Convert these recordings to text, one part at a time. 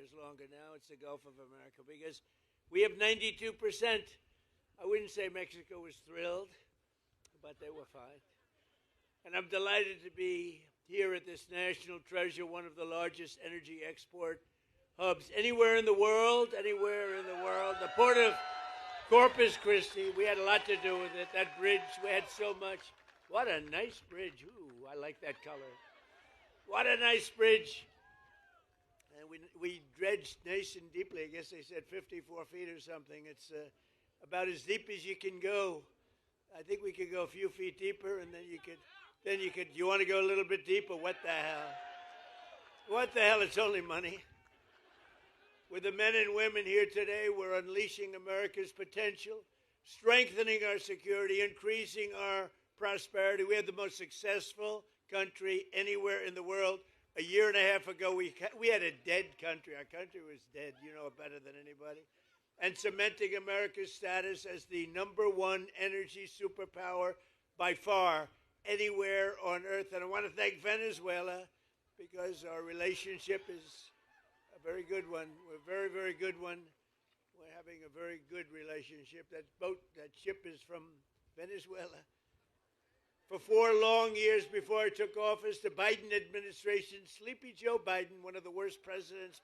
years longer now. It's the Gulf of America because we have 92%. I wouldn't say Mexico was thrilled, but they were fine. And I'm delighted to be here at this national treasure, one of the largest energy export hubs anywhere in the world, the Port of Corpus Christi. We had a lot to do with it. That bridge, we had so much. What a nice bridge. Ooh, I like that color. What a nice bridge. And we dredged nice and deeply. I guess they said 54 feet or something. It's about as deep as you can go. I think we could go a few feet deeper, and then you could, you want to go a little bit deeper? What the hell? What the hell? It's only money. With the men and women here today, we're unleashing America's potential, strengthening our security, increasing our prosperity. We had the most successful country anywhere in the world. A year and a half ago, we had a dead country. Our country was dead. You know it better than anybody. And cementing America's status as the #1 energy superpower by far anywhere on earth. And I want to thank Venezuela because our relationship is a very good one. We're a very, very good one. We're having a very good relationship. That ship is from Venezuela. For 4 long years before I took office, the Biden administration, Sleepy Joe Biden, one of the worst presidents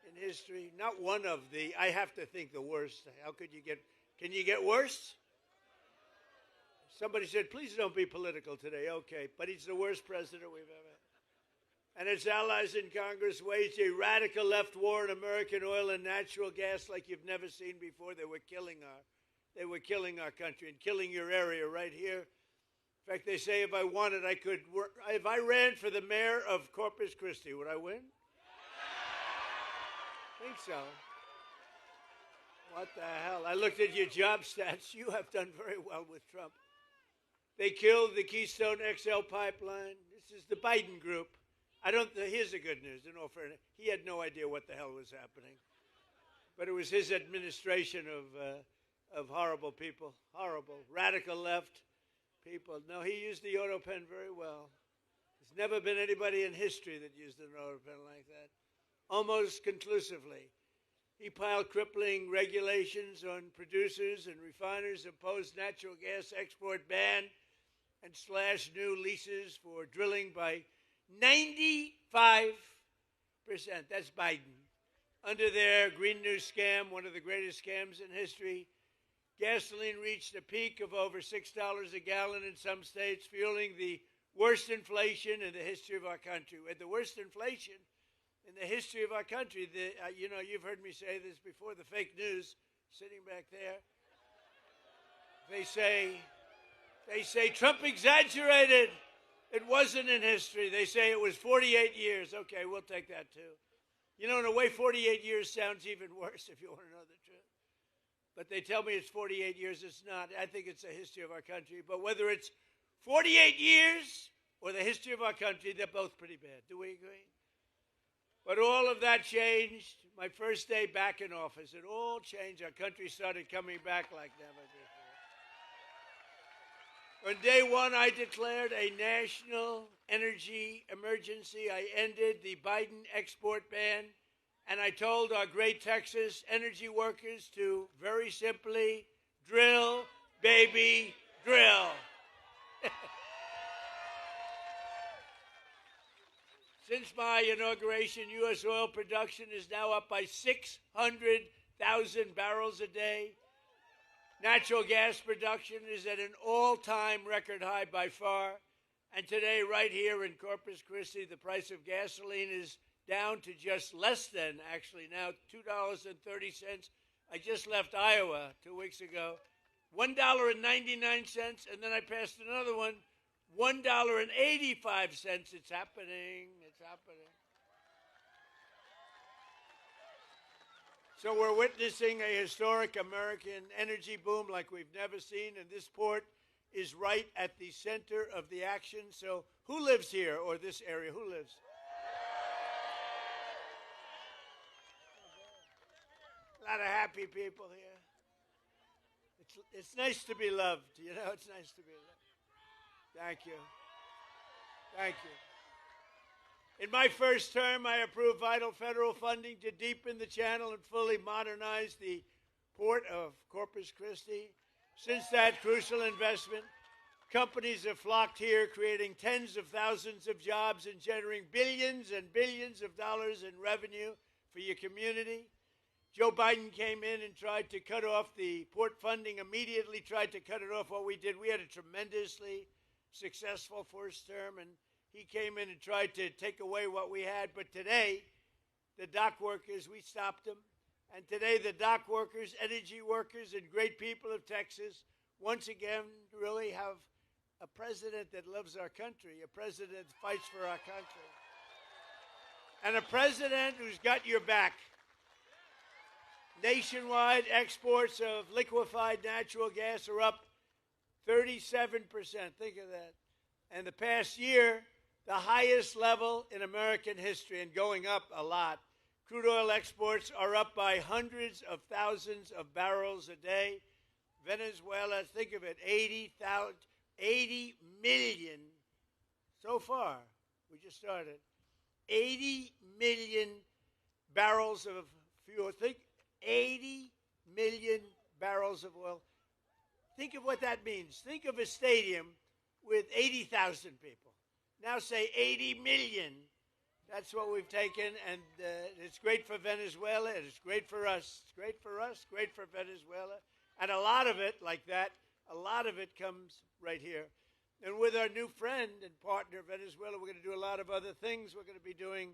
in history, not one of the, I have to think the worst. How could you can you get worse? Somebody said, please don't be political today. Okay, but he's the worst president we've ever had. And its allies in Congress waged a radical left war on American oil and natural gas like you've never seen before. They were killing our country and killing your area right here. In fact, they say if I wanted, I could work. If I ran for the mayor of Corpus Christi, would I win? I think so. What the hell? I looked at your job stats. You have done very well with Trump. They killed the Keystone XL pipeline. This is the Biden group. Here's the good news. In all fairness, he had no idea what the hell was happening. But it was his administration of horrible people, horrible, radical left people. No, he used the auto pen very well. There's never been anybody in history that used an auto pen like that. Almost conclusively. He piled crippling regulations on producers and refiners, imposed natural gas export ban, and slashed new leases for drilling by 95%. That's Biden. Under their Green New scam, one of the greatest scams in history, gasoline reached a peak of over $6 a gallon in some states, fueling the worst inflation in the history of our country. We had the worst inflation in the history of our country. You've heard me say this before, the fake news sitting back there. They say Trump exaggerated. It wasn't in history. They say it was 48 years. Okay, we'll take that too. You know, in a way, 48 years sounds even worse if you want to know the truth. But they tell me it's 48 years. It's not. I think it's the history of our country. But whether it's 48 years or the history of our country, they're both pretty bad. Do we agree? But all of that changed. My first day back in office, it all changed. Our country started coming back like never before. On day one, I declared a national energy emergency. I ended the Biden export ban, and I told our great Texas energy workers to very simply drill, baby, drill. Since my inauguration, U.S. oil production is now up by 600,000 barrels a day. Natural gas production is at an all-time record high by far. And today, right here in Corpus Christi, the price of gasoline is down to just less than, actually now, $2.30. I just left Iowa 2 weeks ago. $1.99, and then I passed another one. $1.85. It's happening. It's happening. So we're witnessing a historic American energy boom like we've never seen, and this port is right at the center of the action. So who lives here or this area? Who lives? A lot of happy people here. It's nice to be loved. You know, it's nice to be loved. Thank you. Thank you. In my first term, I approved vital federal funding to deepen the channel and fully modernize the Port of Corpus Christi. Since that crucial investment, companies have flocked here, creating tens of thousands of jobs and generating billions and billions of dollars in revenue for your community. Joe Biden came in and tried to cut off the port funding, immediately tried to cut it off. What we did, we had a tremendously successful first term, and he came in and tried to take away what we had. But today, the dock workers, we stopped them. And today, the dock workers, energy workers, and great people of Texas once again really have a president that loves our country, a president that fights for our country, and a president who's got your back. Nationwide exports of liquefied natural gas are up 37%. Think of that. And the past year, the highest level in American history, and going up a lot. Crude oil exports are up by hundreds of thousands of barrels a day. Venezuela, think of it, 80 million so far. We just started. 80 million barrels of fuel. Think 80 million barrels of oil. Think of what that means. Think of a stadium with 80,000 people. Now say 80 million. That's what we've taken, and it's great for Venezuela, and it's great for us. It's great for us, great for Venezuela. And a lot of it, like that, a lot of it comes right here. And with our new friend and partner, Venezuela, we're going to do a lot of other things. We're going to be doing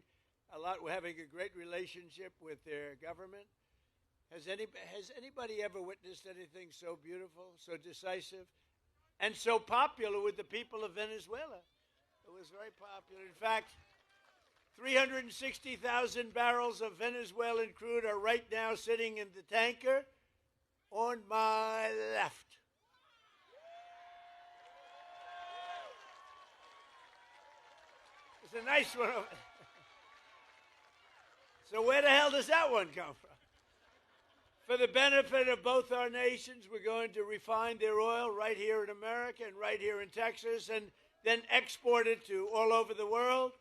a lot. We're having a great relationship with their government. Has anybody ever witnessed anything so beautiful, so decisive, and so popular with the people of Venezuela? It was very popular. In fact, 360,000 barrels of Venezuelan crude are right now sitting in the tanker on my left. It's a nice one. So where the hell does that one come from? For the benefit of both our nations, we're going to refine their oil right here in America and right here in Texas, and then export it to all over the world.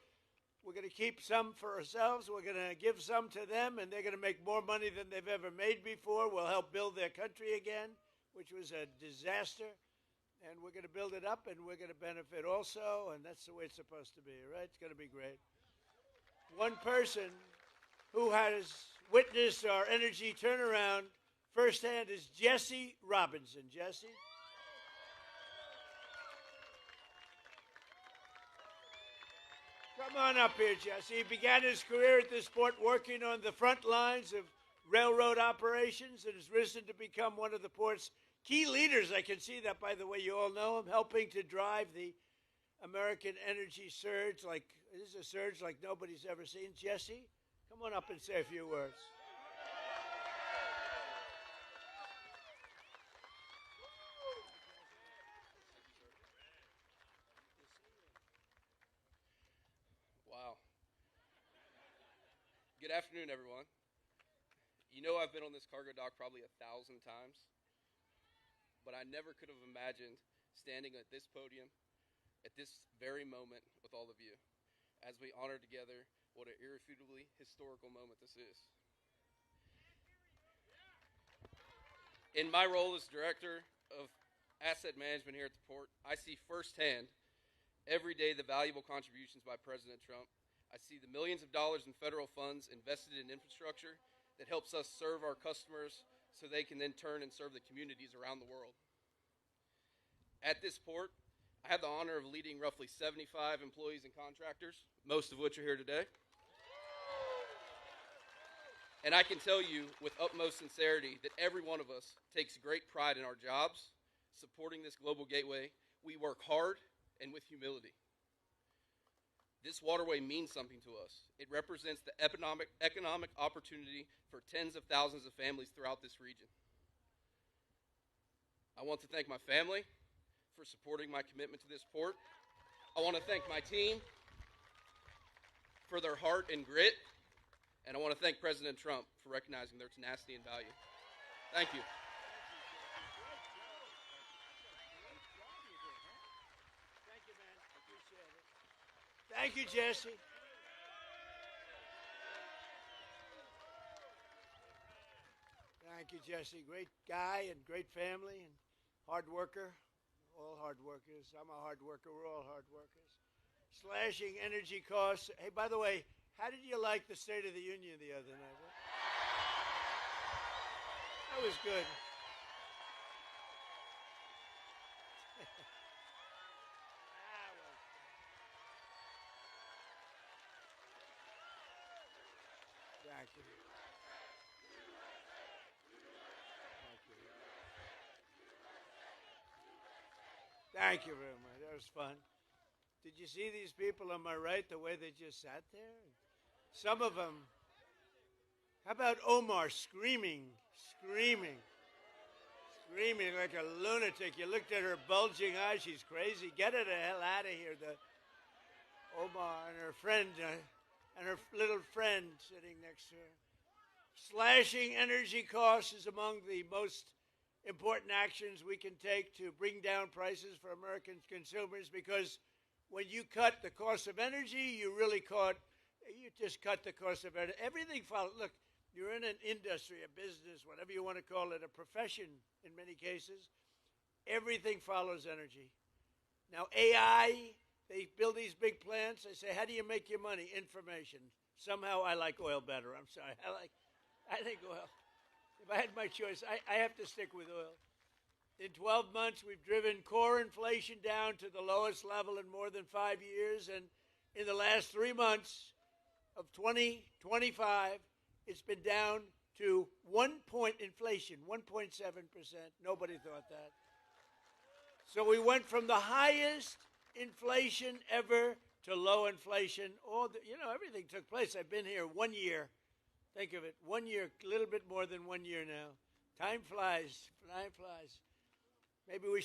We're going to keep some for ourselves. We're going to give some to them, and they're going to make more money than they've ever made before. We'll help build their country again, which was a disaster. And we're going to build it up, and we're going to benefit also, and that's the way it's supposed to be, right? It's going to be great. One person who has witnessed our energy turnaround firsthand is Jesse Robinson. Jesse? Come on up here, Jesse. He began his career at this port working on the front lines of railroad operations and has risen to become one of the port's key leaders. I can see that, by the way. You all know him, helping to drive the American energy surge. This is a surge like nobody's ever seen. Jesse, come on up and say a few words. Good afternoon, everyone. You know I've been on this cargo dock probably 1,000 times, but I never could have imagined standing at this podium at this very moment with all of you as we honor together what an irrefutably historical moment this is. In my role as Director of Asset Management here at the port, I see firsthand every day the valuable contributions by President Trump. I see the millions of dollars in federal funds invested in infrastructure that helps us serve our customers so they can then turn and serve the communities around the world. At this port, I have the honor of leading roughly 75 employees and contractors, most of which are here today. And I can tell you with utmost sincerity that every one of us takes great pride in our jobs, supporting this global gateway. We work hard and with humility. This waterway means something to us. It represents the economic opportunity for tens of thousands of families throughout this region. I want to thank my family for supporting my commitment to this port. I want to thank my team for their heart and grit, and I want to thank President Trump for recognizing their tenacity and value. Thank you. Thank you, Jesse. Thank you, Jesse. Great guy and great family and hard worker. All hard workers. I'm a hard worker. We're all hard workers. Slashing energy costs. Hey, by the way, how did you like the State of the Union the other night? That was good. Thank you. Thank you very much. That was fun. Did you see these people on my right, the way they just sat there? Some of them. How about Omar screaming like a lunatic? You looked at her bulging eyes. She's crazy. Get her the hell out of here. Omar and her friend, and her little friend sitting next to her. Slashing energy costs is among the most important actions we can take to bring down prices for American consumers, because when you cut the cost of energy, you just cut the cost of energy. Everything follows. Look, you're in an industry, a business, whatever you want to call it, a profession in many cases. Everything follows energy. Now, AI, they build these big plants. They say, how do you make your money? Information. Somehow I like oil better. I'm sorry. I think oil. If I had my choice, I have to stick with oil. In 12 months, we've driven core inflation down to the lowest level in more than 5 years. And in the last 3 months of 2025, it's been down to 1 point inflation, 1.7%. Nobody thought that. So we went from the highest inflation ever to low inflation. Everything took place. I've been here 1 year. Think of it, 1 year, a little bit more than 1 year now. Time flies. Time flies. Maybe we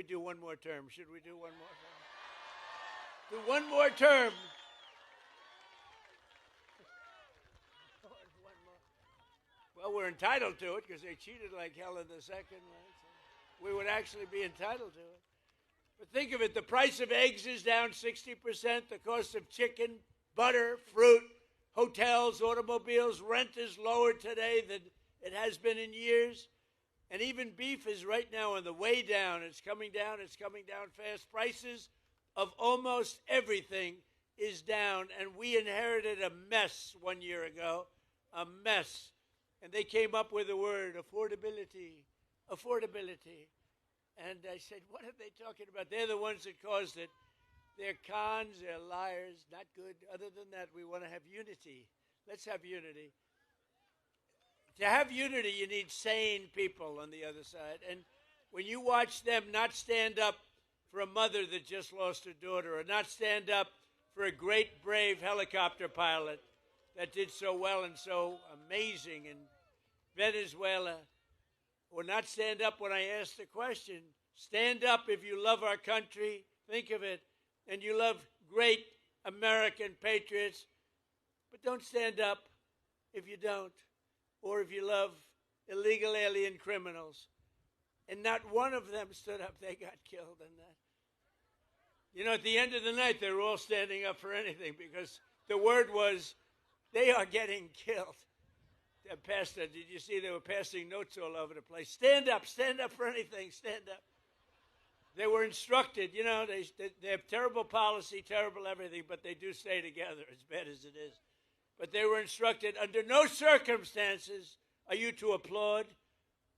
do one more term. Should we do one more term? Do one more term. Well, we're entitled to it because they cheated like hell in the second one. So we would actually be entitled to it. But think of it, the price of eggs is down 60%, the cost of chicken, butter, fruit, hotels, automobiles, rent is lower today than it has been in years. And even beef is right now on the way down. It's coming down fast. Prices of almost everything is down. And we inherited a mess 1 year ago, a mess. And they came up with the word affordability. And I said, what are they talking about? They're the ones that caused it. They're cons, they're liars, not good. Other than that, we want to have unity. Let's have unity. To have unity, you need sane people on the other side. And when you watch them not stand up for a mother that just lost her daughter, or not stand up for a great, brave helicopter pilot that did so well and so amazing in Venezuela, or not stand up when I ask the question, stand up if you love our country, think of it, and you love great American patriots, but don't stand up if you don't, or if you love illegal alien criminals. And not one of them stood up. They got killed in that. At the end of the night, they were all standing up for anything because the word was, they are getting killed. Pastor, did you see they were passing notes all over the place? Stand up for anything, stand up. They were instructed, they have terrible policy, terrible everything, but they do stay together, as bad as it is. But they were instructed, under no circumstances are you to applaud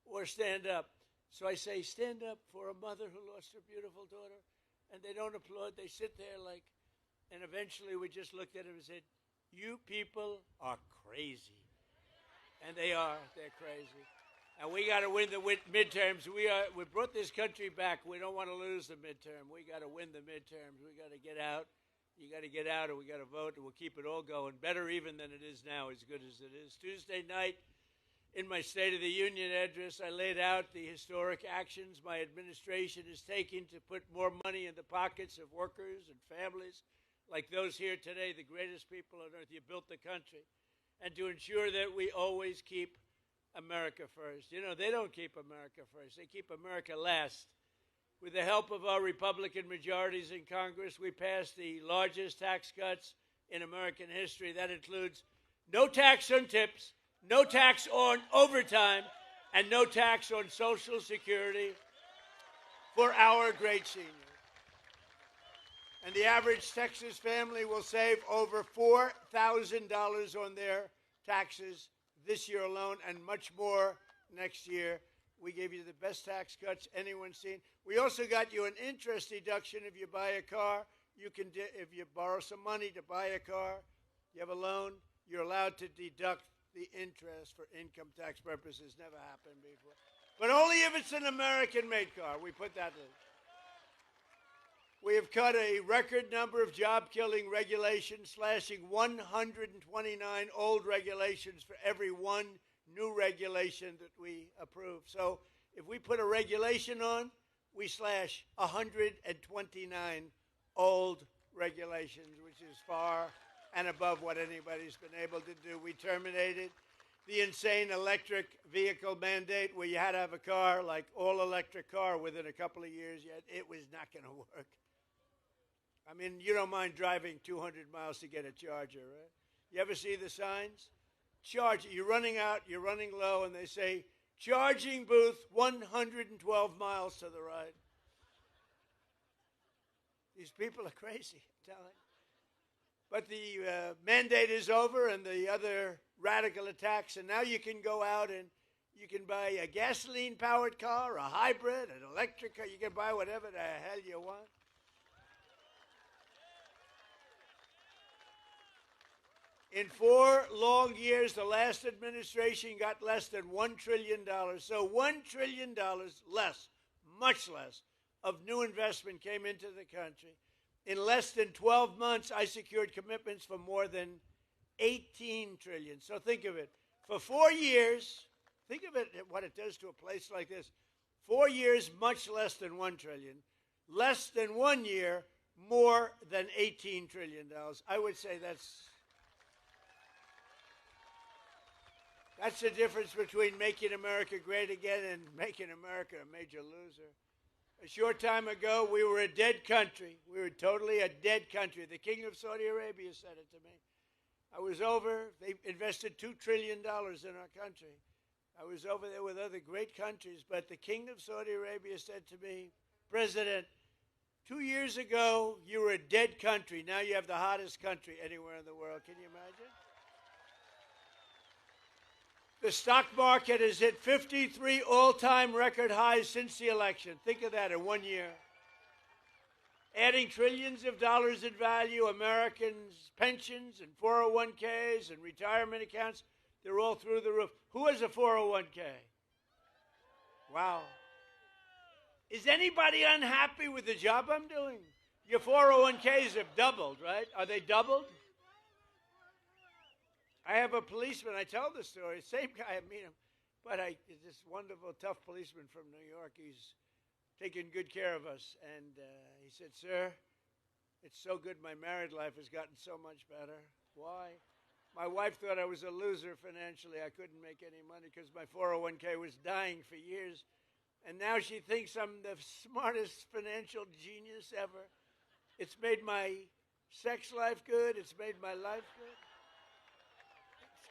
or stand up. So I say, stand up for a mother who lost her beautiful daughter, and they don't applaud. They sit there and eventually we just looked at him and said, you people are crazy. And they are. They're crazy. And we got to win the midterms. We brought this country back. We don't want to lose the midterm. We got to win the midterms. We got to get out. You got to get out, or we got to vote, and we'll keep it all going. Better even than it is now, as good as it is. Tuesday night, in my State of the Union address, I laid out the historic actions my administration is taking to put more money in the pockets of workers and families like those here today, the greatest people on earth. You built the country. And to ensure that we always keep America first. They don't keep America first. They keep America last. With the help of our Republican majorities in Congress, we passed the largest tax cuts in American history. That includes no tax on tips, no tax on overtime, and no tax on Social Security for our great seniors. And the average Texas family will save over $4,000 on their taxes this year alone, and much more next year. We gave you the best tax cuts anyone's seen. We also got you an interest deduction if you buy a car. You can, if you borrow some money to buy a car, you have a loan, you're allowed to deduct the interest for income tax purposes. Never happened before. But only if it's an American-made car. We put that in. We have cut a record number of job-killing regulations, slashing 129 old regulations for every one new regulation that we approve. So if we put a regulation on, we slash 129 old regulations, which is far and above what anybody's been able to do. We terminated the insane electric vehicle mandate where you had to have a car, like all-electric car, within a couple of years. Yet it was not going to work. I mean, you don't mind driving 200 miles to get a charger, right? You ever see the signs? Charge. You're running out, you're running low, and they say, charging booth 112 miles to the right. These people are crazy, I'm telling you. But the mandate is over and the other radical attacks, and now you can go out and you can buy a gasoline-powered car, a hybrid, an electric car. You can buy whatever the hell you want. In 4 long years, the last administration got less than $1 trillion. So $1 trillion less, much less, of new investment came into the country. In less than 12 months, I secured commitments for more than $18 trillion. So think of it. For 4 years, think of it, what it does to a place like this. 4 years, much less than $1 trillion. Less than 1 year, more than $18 trillion. I would say that's the difference between making America great again and making America a major loser. A short time ago, we were a dead country. We were totally a dead country. The King of Saudi Arabia said it to me. I was over. They invested $2 trillion in our country. I was over there with other great countries, but the King of Saudi Arabia said to me, President, 2 years ago, you were a dead country. Now you have the hottest country anywhere in the world. Can you imagine? The stock market has hit 53 all-time record highs since the election. Think of that in 1 year. Adding trillions of dollars in value, Americans' pensions and 401ks and retirement accounts, they're all through the roof. Who has a 401k? Wow. Is anybody unhappy with the job I'm doing? Your 401ks have doubled, right? Are they doubled? I have a policeman, I tell the story, same guy, I meet him, but this wonderful, tough policeman from New York. He's taking good care of us. And he said, sir, it's so good my married life has gotten so much better. Why? My wife thought I was a loser financially. I couldn't make any money because my 401k was dying for years. And now she thinks I'm the smartest financial genius ever. It's made my sex life good. It's made my life good.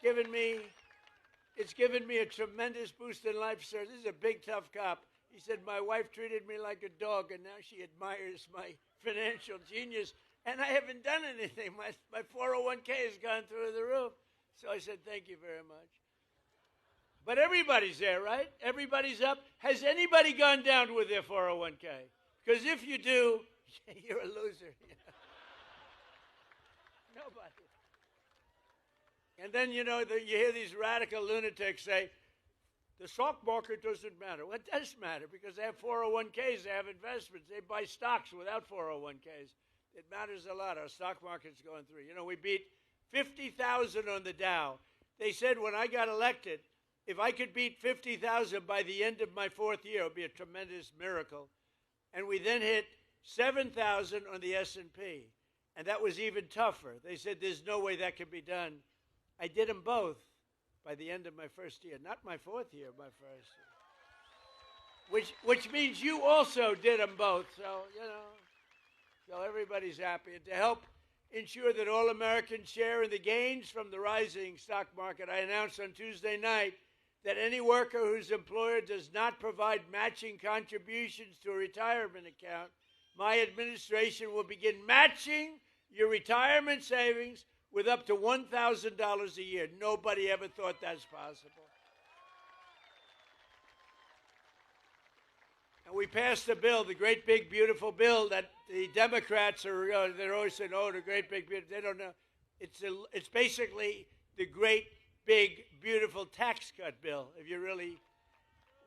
It's given me a tremendous boost in life, sir. This is a big, tough cop. He said, my wife treated me like a dog, and now she admires my financial genius, and I haven't done anything. My 401k has gone through the roof. So I said, thank you very much. But everybody's there, right? Everybody's up. Has anybody gone down with their 401k? Because if you do, you're a loser. Nobody. And then, you hear these radical lunatics say, the stock market doesn't matter. Well, it does matter because they have 401ks, they have investments, they buy stocks without 401ks. It matters a lot. Our stock market's going through. We beat 50,000 on the Dow. They said when I got elected, if I could beat 50,000 by the end of my 4th year, it would be a tremendous miracle. And we then hit 7,000 on the S&P. And that was even tougher. They said there's no way that could be done. I did them both by the end of my 1st year. Not my 4th year, my 1st year. Which means you also did them both. So, so everybody's happy. And to help ensure that all Americans share in the gains from the rising stock market. I announced on Tuesday night that any worker whose employer does not provide matching contributions to a retirement account, my administration will begin matching your retirement savings with up to $1,000 a year. Nobody ever thought that's possible. And we passed a bill, the great big beautiful bill that the Democrats are, they're always saying, oh, the great big beautiful, they don't know. It's basically the great big beautiful tax cut bill, if you really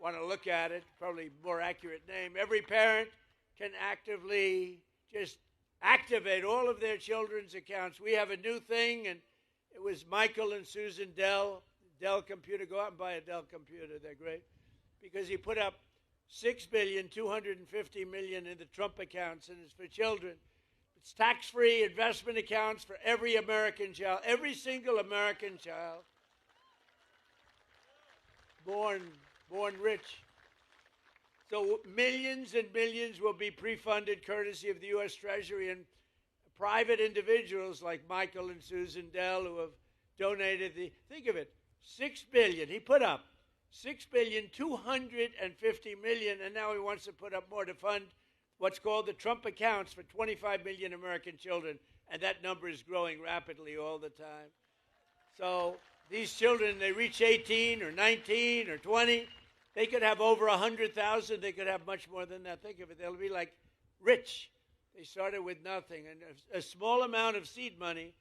want to look at it, probably more accurate name. Every parent can actively just activate all of their children's accounts. We have a new thing, and it was Michael and Susan Dell Computer. Go out and buy a Dell computer. They're great. Because he put up $6,250,000,000 in the Trump accounts, and it's for children. It's tax-free investment accounts for every American child, every single American child born rich. So millions and millions will be pre-funded courtesy of the U.S. Treasury, and private individuals like Michael and Susan Dell who have donated think of it, $6 billion. He put up $6,250,000,000, and now he wants to put up more to fund what's called the Trump accounts for 25 million American children, and that number is growing rapidly all the time. So these children, they reach 18 or 19 or 20, they could have over 100,000. They could have much more than that. Think of it. They'll be like rich. They started with nothing, and a small amount of seed money,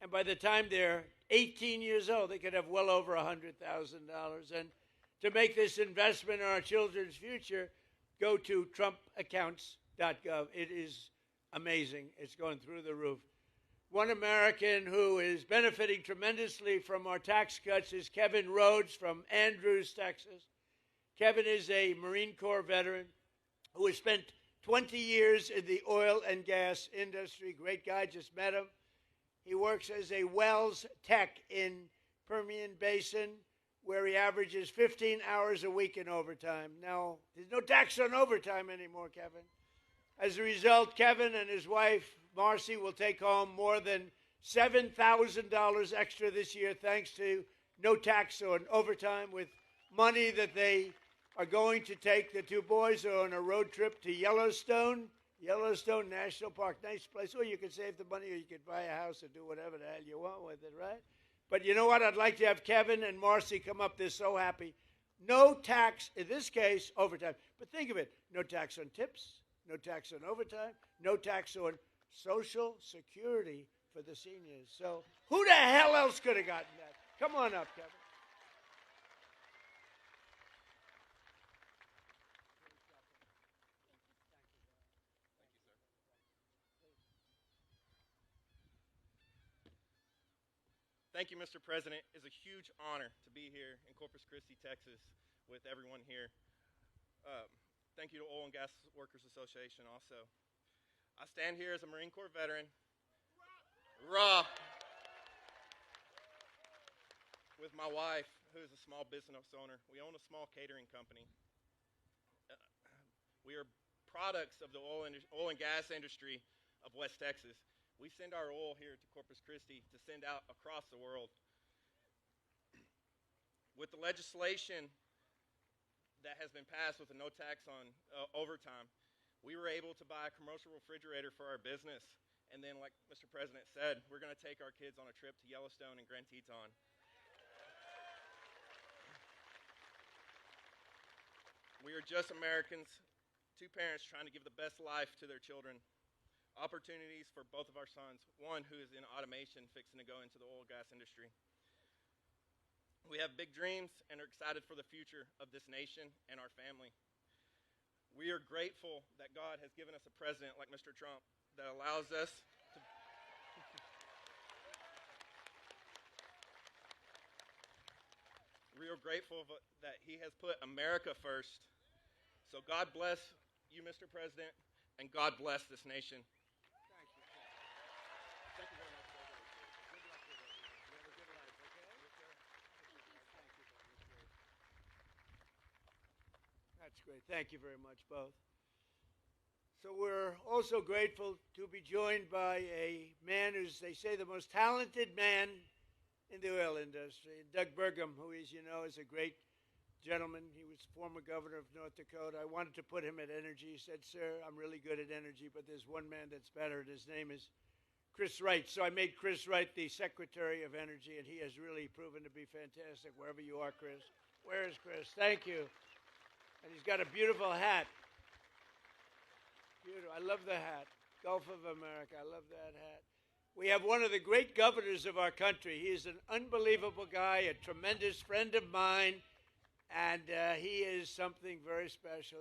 and by the time they're 18 years old, they could have well over $100,000. And to make this investment in our children's future, go to trumpaccounts.gov. It is amazing. It's going through the roof. One American who is benefiting tremendously from our tax cuts is Kevin Rhodes from Andrews, Texas. Kevin is a Marine Corps veteran who has spent 20 years in the oil and gas industry. Great guy, just met him. He works as a wells tech in Permian Basin, where he averages 15 hours a week in overtime. Now, there's no tax on overtime anymore, Kevin. As a result, Kevin and his wife, Marcy, will take home more than $7,000 extra this year thanks to no tax on overtime, with money that they are going to take. The two boys are on a road trip to Yellowstone National Park. Nice place. Or you can save the money, or you could buy a house or do whatever the hell you want with it, right? But you know what? I'd like to have Kevin and Marcy come up. They're so happy. No tax, in this case, overtime. But think of it. No tax on tips, no tax on overtime, no tax on Social Security for the seniors. So who the hell else could have gotten that? Come on up, Kevin. Thank you, Mr. President. It's a huge honor to be here in Corpus Christi, Texas, with everyone here. Thank you to Oil and Gas Workers Association also. I stand here as a Marine Corps veteran, with my wife, who is a small business owner. We own a small catering company. We are products of the oil and gas industry of West Texas. We send our oil here to Corpus Christi to send out across the world. With the legislation that has been passed with a no tax on overtime, we were able to buy a commercial refrigerator for our business. And then, like Mr. President said, we're going to take our kids on a trip to Yellowstone and Grand Teton. We are just Americans, two parents trying to give the best life to their children. Opportunities for both of our sons, one who is in automation fixing to go into the oil and gas industry. We have big dreams and are excited for the future of this nation and our family. We are grateful that God has given us a president like Mr. Trump that allows us to we are grateful that he has put America first. So God bless you, Mr. President, and God bless this nation. That's great. Thank you very much, both. So we're also grateful to be joined by a man who's, they say, the most talented man in the oil industry. Doug Burgum, who, as you know, is a great gentleman. He was former governor of North Dakota. I wanted to put him at energy. He said, sir, I'm really good at energy, but there's one man that's better, and his name is Chris Wright. So I made Chris Wright the Secretary of Energy, and he has really proven to be fantastic wherever you are, Chris. Where is Chris? Thank you. And he's got a beautiful hat. Beautiful. I love the hat. Gulf of America. I love that hat. We have one of the great governors of our country. He is an unbelievable guy, a tremendous friend of mine, and he is something very special.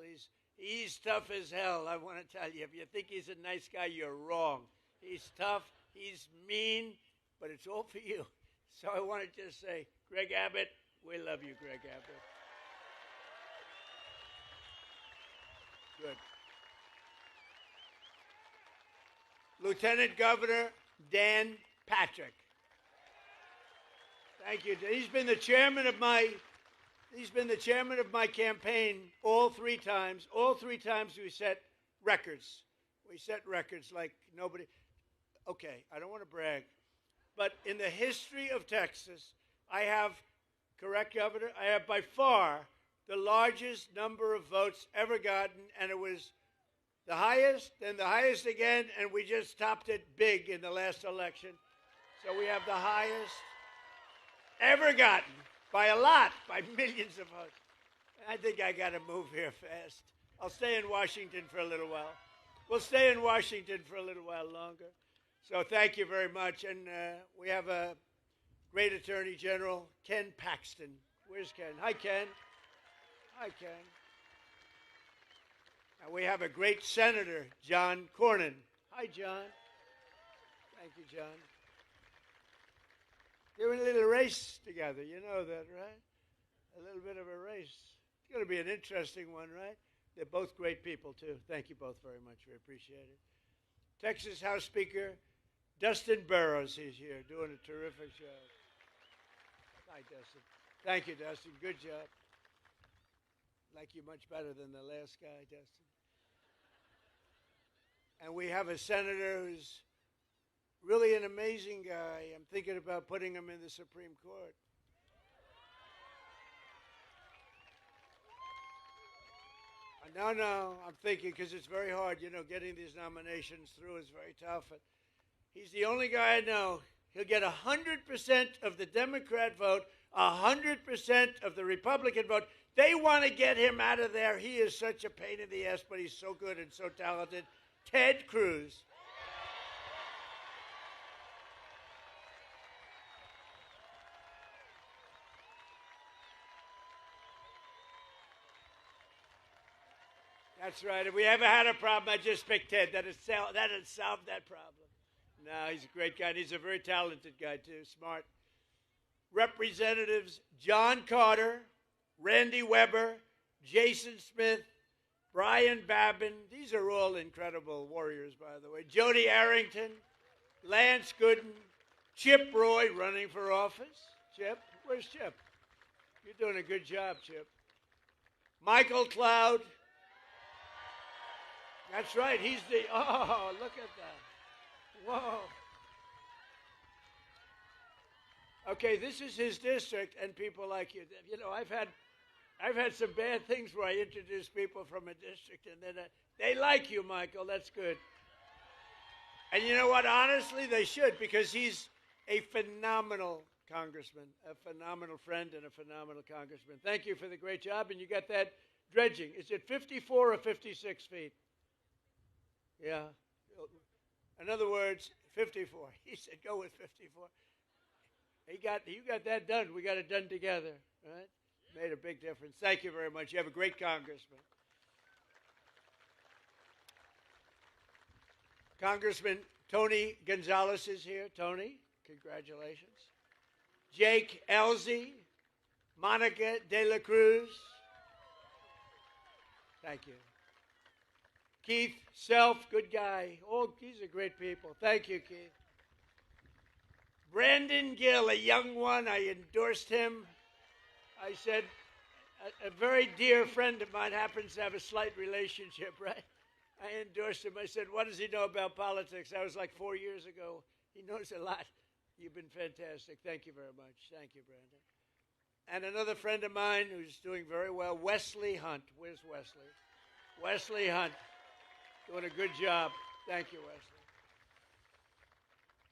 He's tough as hell, I want to tell you. If you think he's a nice guy, you're wrong. He's tough, he's mean, but it's all for you. So I want to just say, Greg Abbott, we love you, Greg Abbott. Good. Lieutenant Governor Dan Patrick. Thank you. He's been the chairman of my campaign all three times. All three times we set records. We set records like nobody. Okay, I don't want to brag, but in the history of Texas, I have, correct, Governor, I have by far the largest number of votes ever gotten, and it was the highest, then the highest again, and we just topped it big in the last election. So we have the highest ever gotten by a lot, by millions of votes. I think I got to move here fast. I'll stay in Washington for a little while. We'll stay in Washington for a little while longer. So thank you very much. And we have a great Attorney General, Ken Paxton. Where's Ken? Hi, Ken. Hi, Ken. And we have a great Senator, John Cornyn. Hi, John. Thank you, John. They're in a little race together. You know that, right? A little bit of a race. It's going to be an interesting one, right? They're both great people, too. Thank you both very much. We appreciate it. Texas House Speaker Dustin Burrows is here doing a terrific job. Hi, Dustin. Thank you, Dustin. Good job. Like you much better than the last guy, Dustin. And we have a senator who's really an amazing guy. I'm thinking about putting him in the Supreme Court. No, I'm thinking, because it's very hard, you know, getting these nominations through is very tough. He's the only guy I know. He'll get 100% of the Democrat vote, 100% of the Republican vote. They want to get him out of there. He is such a pain in the ass, but he's so good and so talented. Ted Cruz. That's right. If we ever had a problem, I'd just pick Ted. That'd solve that problem. No, he's a great guy. And he's a very talented guy, too. Smart. Representatives John Carter, Randy Weber, Jason Smith, Brian Babin. These are all incredible warriors, by the way. Jody Arrington, Lance Gooden, Chip Roy running for office. Chip? Where's Chip? You're doing a good job, Chip. Michael Cloud. That's right. He's the, oh, look at that. Whoa. Okay, this is his district, and people like you. You know, I've had some bad things where I introduce people from a district, and then they like you, Michael. That's good. And you know what? Honestly, they should, because he's a phenomenal congressman, a phenomenal friend, and a phenomenal congressman. Thank you for the great job, and you got that dredging. Is it 54 or 56 feet? Yeah. In other words, 54. He said, go with 54. You got that done. We got it done together, right? Made a big difference. Thank you very much. You have a great congressman. Congressman Tony Gonzalez is here. Tony, congratulations. Jake Elzey, Monica De La Cruz. Thank you. Keith Self, good guy. Oh, these are great people. Thank you, Keith. Brandon Gill, a young one. I endorsed him. I said, a very dear friend of mine happens to have a slight relationship, right? I endorsed him. I said, what does he know about politics? That was like 4 years ago. He knows a lot. You've been fantastic. Thank you very much. Thank you, Brandon. And another friend of mine who's doing very well, Wesley Hunt. Where's Wesley? Wesley Hunt. Doing a good job. Thank you, Wesley.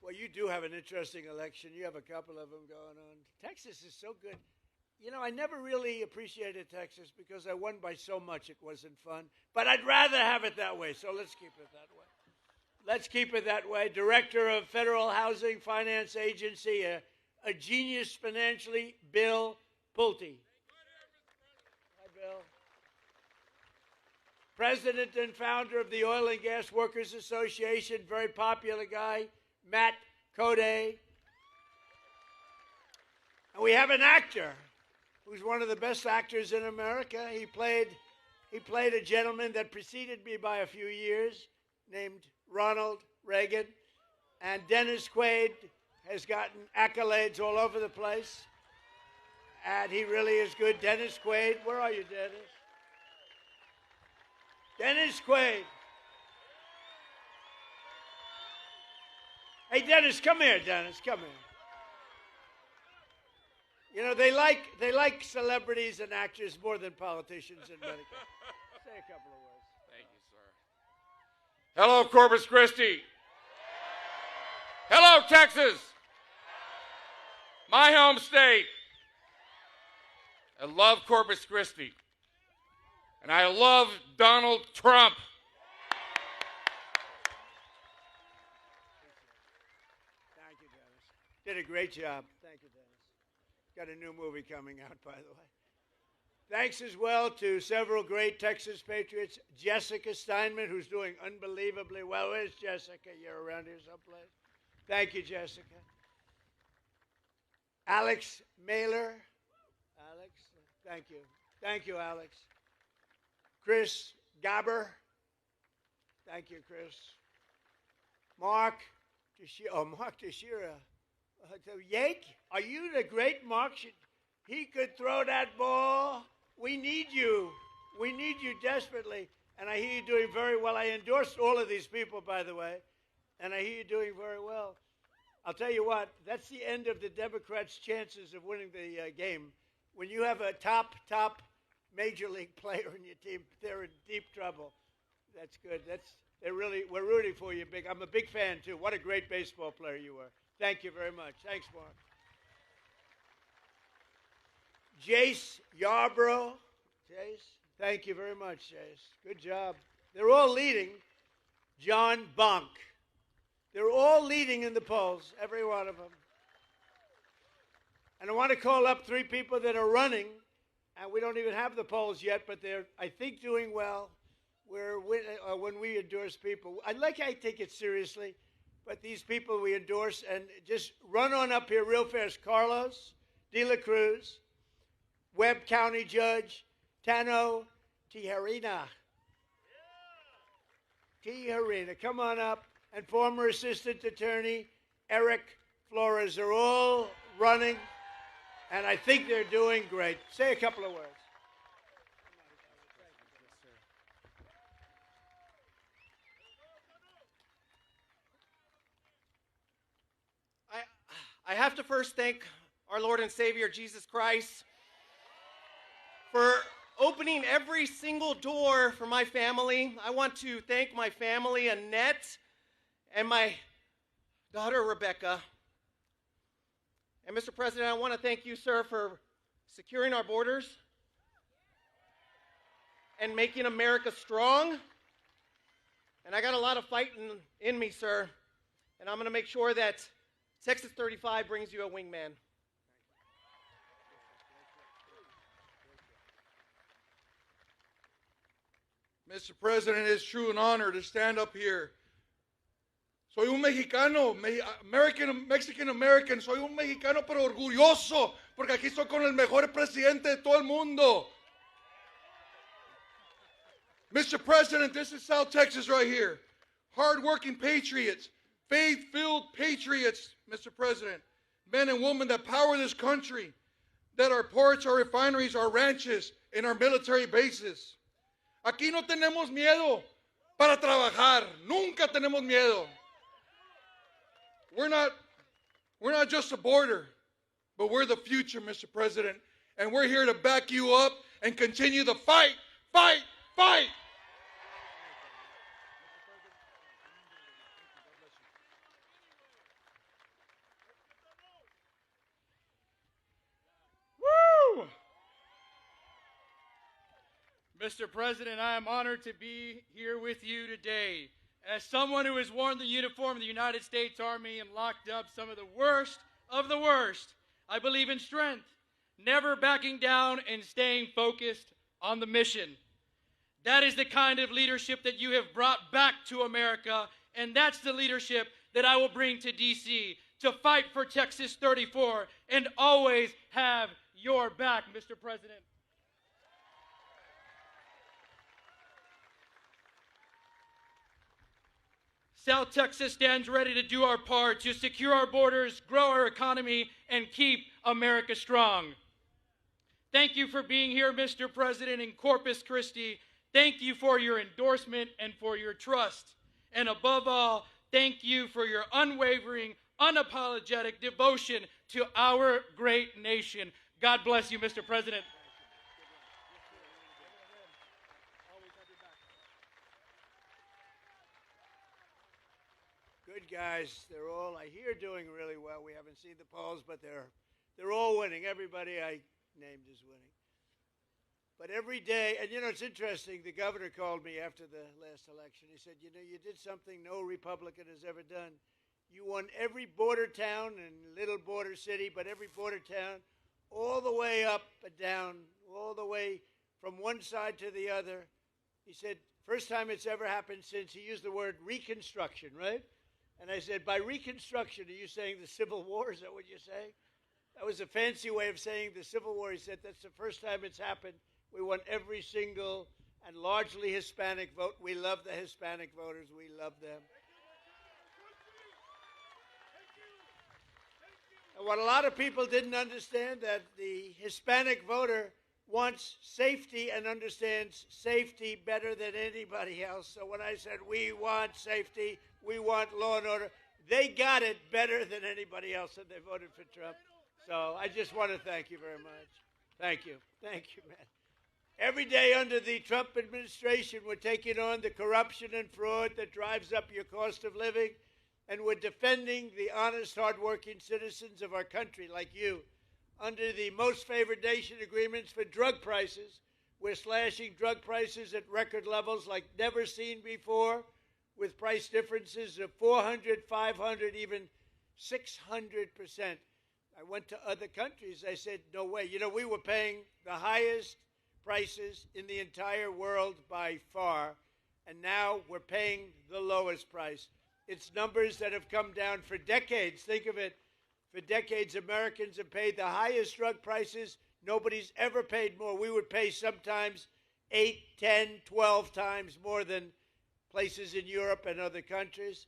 Well, you do have an interesting election. You have a couple of them going on. Texas is so good. You know, I never really appreciated Texas because I won by so much it wasn't fun. But I'd rather have it that way, so let's keep it that way. Let's keep it that way. Director of Federal Housing Finance Agency, a genius financially, Bill Pulte. Hi, Bill. President and founder of the Oil and Gas Workers Association, very popular guy, Matt Code. And we have an actor who's one of the best actors in America. He played a gentleman that preceded me by a few years named Ronald Reagan. And Dennis Quaid has gotten accolades all over the place. And he really is good. Dennis Quaid. Where are you, Dennis? Dennis Quaid. Hey, Dennis, come here, Dennis. Come here. You know, they like celebrities and actors more than politicians in Medicare. Say a couple of words. Thank you, sir. Hello, Corpus Christi. Hello, Texas. My home state. I love Corpus Christi. And I love Donald Trump. Thank you, Dennis. Did a great job. Thank you, Dennis. Got a new movie coming out, by the way. Thanks as well to several great Texas Patriots. Jessica Steinman, who's doing unbelievably well. Where's Jessica? You're around here someplace. Thank you, Jessica. Alex Mailer. Alex, thank you. Thank you, Alex. Chris Gabber. Thank you, Chris. Mark Teixeira. Yake, are you the great Mark? He could throw that ball. We need you. We need you desperately. And I hear you doing very well. I endorsed all of these people, by the way. And I hear you doing very well. I'll tell you what, that's the end of the Democrats' chances of winning the game. When you have a top major league player in your team, they're in deep trouble. That's good. We're rooting for you, big. I'm a big fan, too. What a great baseball player you were. Thank you very much. Thanks, Mark. Jace Yarbrough. Jace, thank you very much, Jace. Good job. They're all leading. John Bonk. They're all leading in the polls, every one of them. And I want to call up 3 people that are running, and we don't even have the polls yet, but they're, I think, doing well. When we endorse people, I take it seriously. But these people we endorse, and just run on up here real fast. Carlos De La Cruz, Webb County Judge Tano Tijerina. Tijerina, come on up. And former Assistant Attorney Eric Flores are all running, and I think they're doing great. Say a couple of words. I have to first thank our Lord and Savior, Jesus Christ, for opening every single door for my family. I want to thank my family, Annette, and my daughter, Rebecca. And Mr. President, I want to thank you, sir, for securing our borders and making America strong. And I got a lot of fighting in me, sir. And I'm going to make sure that Texas 35 brings you a wingman. Mr. President, it's true an honor to stand up here. Soy un mexicano, Mexican-American, soy un mexicano pero orgulloso, porque aquí estoy con el mejor presidente de todo el mundo. Mr. President, this is South Texas right here. Hard-working patriots, faith-filled patriots, Mr. President. Men and women that power this country, that our ports, our refineries, our ranches, and our military bases. Aquí no tenemos miedo, para trabajar. Nunca tenemos miedo. We're not just a border, but we're the future, Mr. President. And we're here to back you up and continue the fight, fight, fight. Woo! Mr. President, I am honored to be here with you today. As someone who has worn the uniform of the United States Army and locked up some of the worst, I believe in strength, never backing down and staying focused on the mission. That is the kind of leadership that you have brought back to America, and that's the leadership that I will bring to D.C. to fight for Texas 34 and always have your back, Mr. President. South Texas stands ready to do our part to secure our borders, grow our economy, and keep America strong. Thank you for being here, Mr. President, in Corpus Christi. Thank you for your endorsement and for your trust. And above all, thank you for your unwavering, unapologetic devotion to our great nation. God bless you, Mr. President. Good guys. They're all, I hear, doing really well. We haven't seen the polls, but they're all winning. Everybody I named is winning. But every day, and you know, it's interesting, the governor called me after the last election. He said, you know, you did something no Republican has ever done. You won every border town and little border city, but every border town, all the way up and down, all the way from one side to the other. He said, first time it's ever happened since, he used the word reconstruction, right? And I said, by reconstruction, are you saying the Civil War? Is that what you're saying? That was a fancy way of saying the Civil War. He said, that's the first time it's happened. We won every single and largely Hispanic vote. We love the Hispanic voters. We love them. And what a lot of people didn't understand, that the Hispanic voter wants safety and understands safety better than anybody else. So when I said we want safety, we want law and order, they got it better than anybody else, and they voted for Trump. So I just want to thank you very much. Thank you. Thank you, man. Every day under the Trump administration, we're taking on the corruption and fraud that drives up your cost of living, and we're defending the honest, hardworking citizens of our country like you. Under the most favored nation agreements for drug prices, we're slashing drug prices at record levels like never seen before, with price differences of 400, 500, even 600%. I went to other countries. I said, no way. You know, we were paying the highest prices in the entire world by far, and now we're paying the lowest price. It's numbers that have come down for decades. Think of it. For decades, Americans have paid the highest drug prices. Nobody's ever paid more. We would pay sometimes 8, 10, 12 times more than places in Europe and other countries.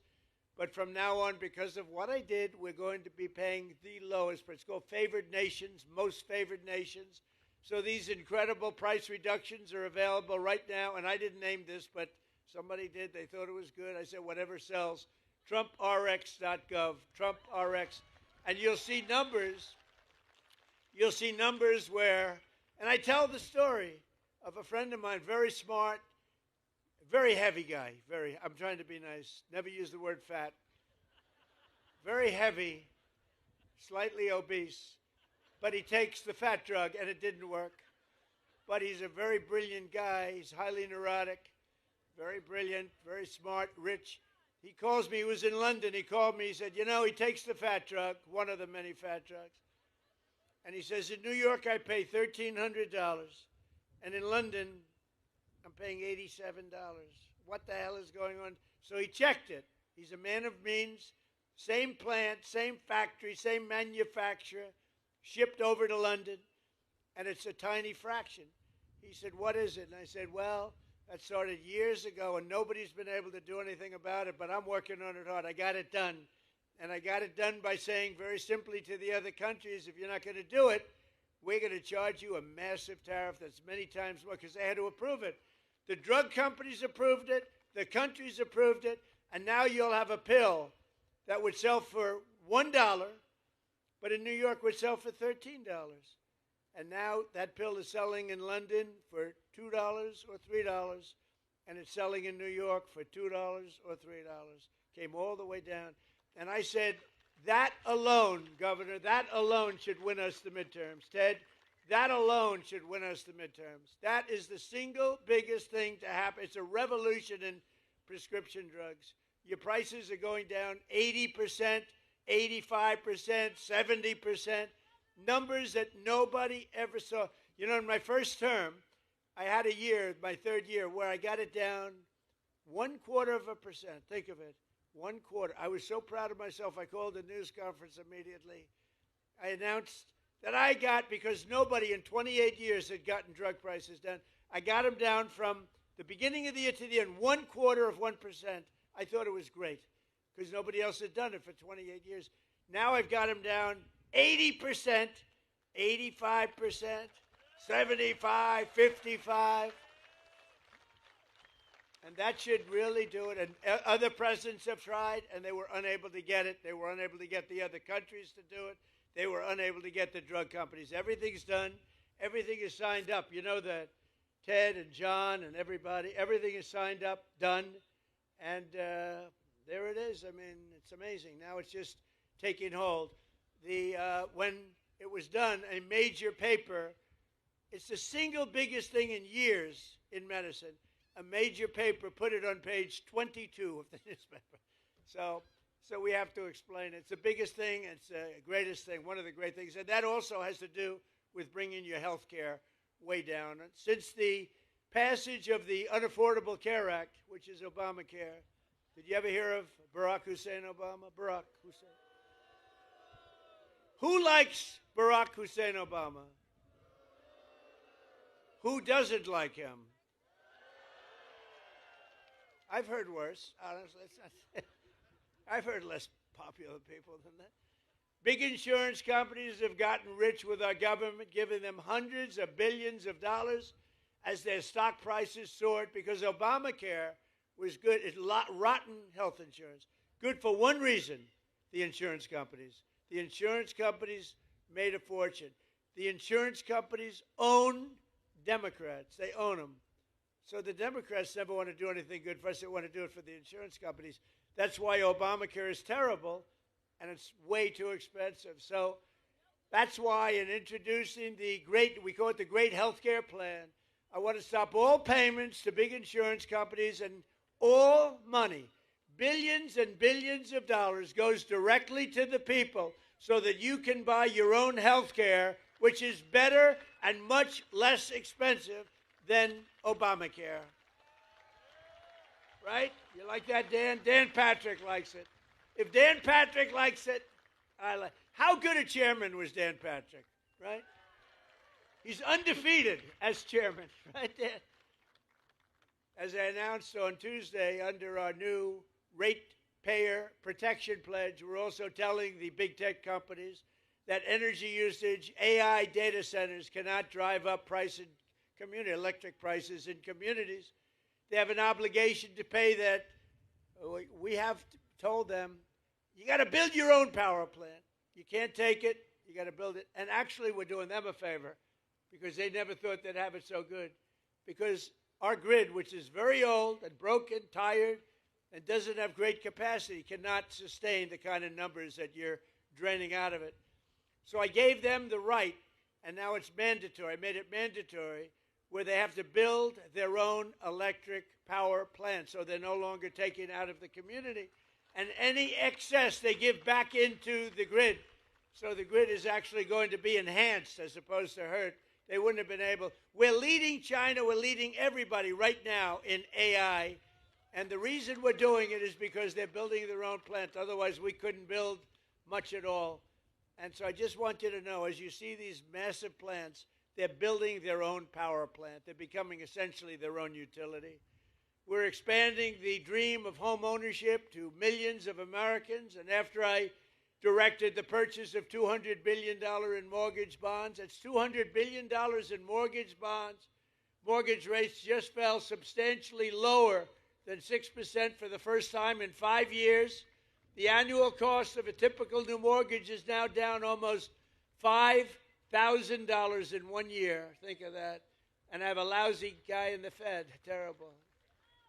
But from now on, because of what I did, we're going to be paying the lowest price. It's called favored nations, most favored nations. So these incredible price reductions are available right now. And I didn't name this, but somebody did. They thought it was good. I said, whatever sells. TrumpRx.gov, TrumpRx. And you'll see numbers. You'll see numbers where, and I tell the story of a friend of mine, very smart, very heavy guy, I'm trying to be nice, never use the word fat. Very heavy, slightly obese, but he takes the fat drug and it didn't work. But he's a very brilliant guy. He's highly neurotic, very brilliant, very smart, rich. He calls me, he was in London, he called me, he said, you know, he takes the fat drug, one of the many fat drugs. And he says, in New York, I pay $1,300. And in London, I'm paying $87. What the hell is going on? So he checked it. He's a man of means, same plant, same factory, same manufacturer, shipped over to London, and it's a tiny fraction. He said, what is it? And I said, well, that started years ago, and nobody's been able to do anything about it, but I'm working on it hard. I got it done. And I got it done by saying very simply to the other countries, if you're not going to do it, we're going to charge you a massive tariff that's many times more, because they had to approve it. The drug companies approved it. The country's approved it, and now you'll have a pill that would sell for $1, but in New York would sell for $13. And now that pill is selling in London for $2 or $3, and it's selling in New York for $2 or $3. Came all the way down. And I said, that alone, Governor, that alone should win us the midterms. Ted, that alone should win us the midterms. That is the single biggest thing to happen. It's a revolution in prescription drugs. Your prices are going down 80%, 85%, 70%, numbers that nobody ever saw. You know, in my first term, I had a year, my third year, where I got it down 0.25%. Think of it, 1/4. I was so proud of myself, I called a news conference immediately. I announced that I got, because nobody in 28 years had gotten drug prices down, I got them down from the beginning of the year to the end, 1/4%. I thought it was great, because nobody else had done it for 28 years. Now I've got them down 80%, 85%, 75, 55. And that should really do it. And other presidents have tried, and they were unable to get it. They were unable to get the other countries to do it. They were unable to get the drug companies. Everything's done. Everything is signed up. You know that Ted and John and everybody, everything is signed up, done. And there it is. I mean, it's amazing. Now it's just taking hold. When it was done, a major paper, it's the single biggest thing in years in medicine. A major paper put it on page 22 of the newspaper. So we have to explain it. It's the biggest thing. It's the greatest thing, one of the great things. And that also has to do with bringing your health care way down. And since the passage of the Unaffordable Care Act, which is Obamacare, did you ever hear of Barack Hussein Obama? Barack Hussein. Who likes Barack Hussein Obama? Who doesn't like him? I've heard worse, honestly. I've heard less popular people than that. Big insurance companies have gotten rich with our government, giving them hundreds of billions of dollars as their stock prices soared because Obamacare was good. It's rotten health insurance. Good for one reason, the insurance companies. The insurance companies made a fortune. The insurance companies own Democrats. They own them. So the Democrats never want to do anything good for us. They want to do it for the insurance companies. That's why Obamacare is terrible, and it's way too expensive. So that's why in introducing we call it the Great Healthcare Plan, I want to stop all payments to big insurance companies, and all money, billions and billions of dollars, goes directly to the people so that you can buy your own health care, which is better and much less expensive than Obamacare. Right? You like that, Dan? Dan Patrick likes it. If Dan Patrick likes it, I like it. How good a chairman was Dan Patrick, right? He's undefeated as chairman, right, Dan? As I announced on Tuesday, under our new ratepayer protection pledge, we're also telling the big tech companies that energy usage, AI data centers cannot drive up electric prices in communities. They have an obligation to pay that. We have told them, you got to build your own power plant. You can't take it. You got to build it. And actually, we're doing them a favor because they never thought they'd have it so good. Because our grid, which is very old and broken, tired, and doesn't have great capacity, cannot sustain the kind of numbers that you're draining out of it. So I gave them the right, and now it's mandatory. I made it mandatory where they have to build their own electric power plant, so they're no longer taking out of the community. And any excess they give back into the grid. So the grid is actually going to be enhanced as opposed to hurt. They wouldn't have been able. We're leading China. We're leading everybody right now in AI. And the reason we're doing it is because they're building their own plant. Otherwise, we couldn't build much at all. And so I just want you to know, as you see these massive plants, they're building their own power plant. They're becoming essentially their own utility. We're expanding the dream of home ownership to millions of Americans. And after I directed the purchase of $200 billion in mortgage bonds, that's $200 billion in mortgage bonds. Mortgage rates just fell substantially lower than 6% for the first time in 5 years. The annual cost of a typical new mortgage is now down almost $5,000 in 1 year. Think of that. And I have a lousy guy in the Fed. Terrible.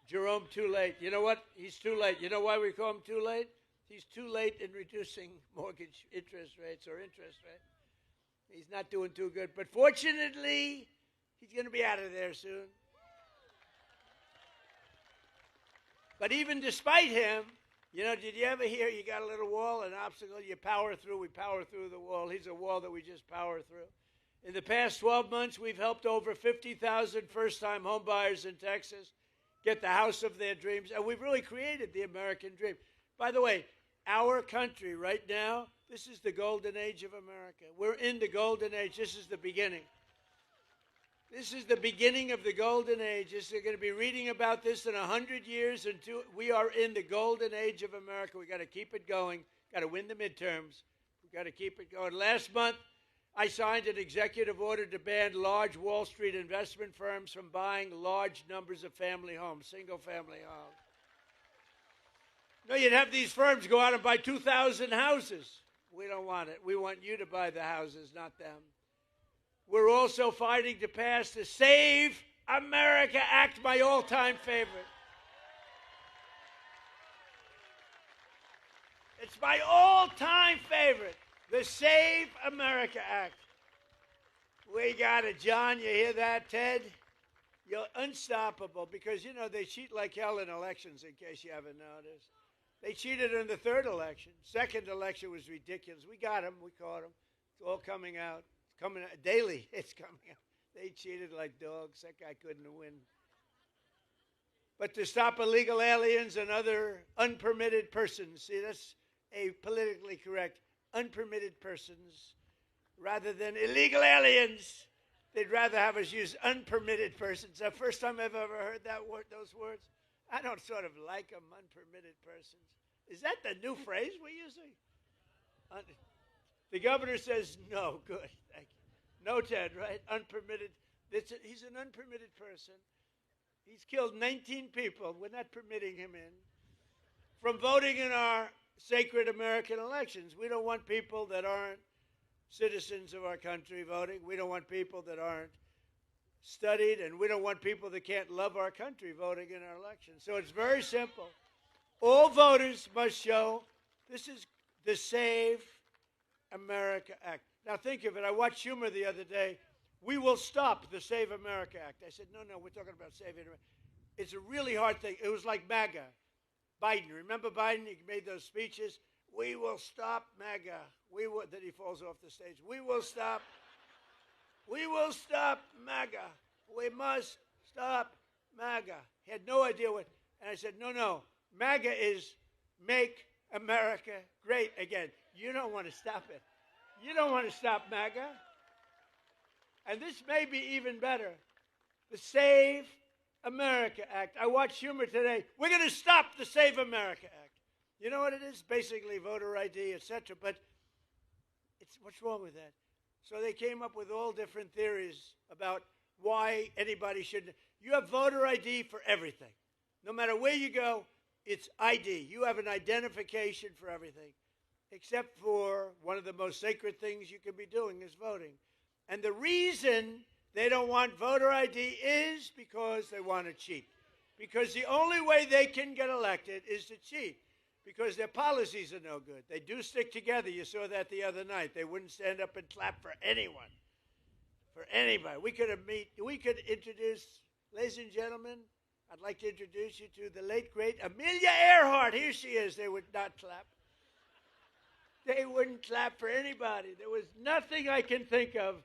Jerome, too late. You know what? He's too late. You know why we call him too late? He's too late in reducing mortgage interest rates. He's not doing too good. But fortunately, he's going to be out of there soon. But even despite him, did you ever hear you got a little wall, an obstacle, you power through, we power through the wall. He's a wall that we just power through. In the past 12 months, we've helped over 50,000 first-time homebuyers in Texas get the house of their dreams, and we've really created the American dream. By the way, our country right now, this is the golden age of America. We're in the golden age. This is the beginning. This is the beginning of the golden age. You're going to be reading about this in 100 years. We are in the golden age of America. We've got to keep it going. Got to win the midterms. We've got to keep it going. Last month, I signed an executive order to ban large Wall Street investment firms from buying large numbers of family homes, single-family homes. No, you'd have these firms go out and buy 2,000 houses. We don't want it. We want you to buy the houses, not them. We're also fighting to pass the Save America Act, my all-time favorite. It's my all-time favorite, the Save America Act. We got it, John. You hear that, Ted? You're unstoppable because, they cheat like hell in elections, in case you haven't noticed. They cheated in the third election. Second election was ridiculous. We got them. We caught them. It's all coming out. It's coming out daily. It's coming out. They cheated like dogs. That guy couldn't win. But to stop illegal aliens and other unpermitted persons, see, that's a politically correct, unpermitted persons, rather than illegal aliens. They'd rather have us use unpermitted persons. The first time I've ever heard those words. I don't sort of like them, unpermitted persons. Is that the new phrase we're using? The governor says, no, good, thank you. No, Ted, right? Unpermitted. He's an unpermitted person. He's killed 19 people. We're not permitting him in. From voting in our sacred American elections. We don't want people that aren't citizens of our country voting. We don't want people that aren't studied, and we don't want people that can't love our country voting in our elections. So it's very simple. All voters must show this is the Save America Act. Now think of it. I watched Schumer the other day. We will stop the Save America Act. I said, no, we're talking about saving America. It's a really hard thing. It was like MAGA. Biden, remember Biden? He made those speeches. We will stop MAGA. Then he falls off the stage. We will stop MAGA. We must stop MAGA. He had no idea what. And I said, no. MAGA is Make America Great Again. You don't want to stop it. You don't want to stop MAGA. And this may be even better. The Save America Act. I watched Schumer today. We're going to stop the Save America Act. You know what it is? Basically voter ID, etc. But what's wrong with that? So they came up with all different theories about why anybody shouldn't. You have voter ID for everything. No matter where you go, it's ID. You have an identification for everything, except for one of the most sacred things you can be doing is voting. And the reason they don't want voter ID is because they want to cheat. Because the only way they can get elected is to cheat. Because their policies are no good. They do stick together. You saw that the other night. They wouldn't stand up and clap for anyone. For anybody. We could introduce, ladies and gentlemen, I'd like to introduce you to the late, great Amelia Earhart. Here she is. They would not clap. They wouldn't clap for anybody. There was nothing I can think of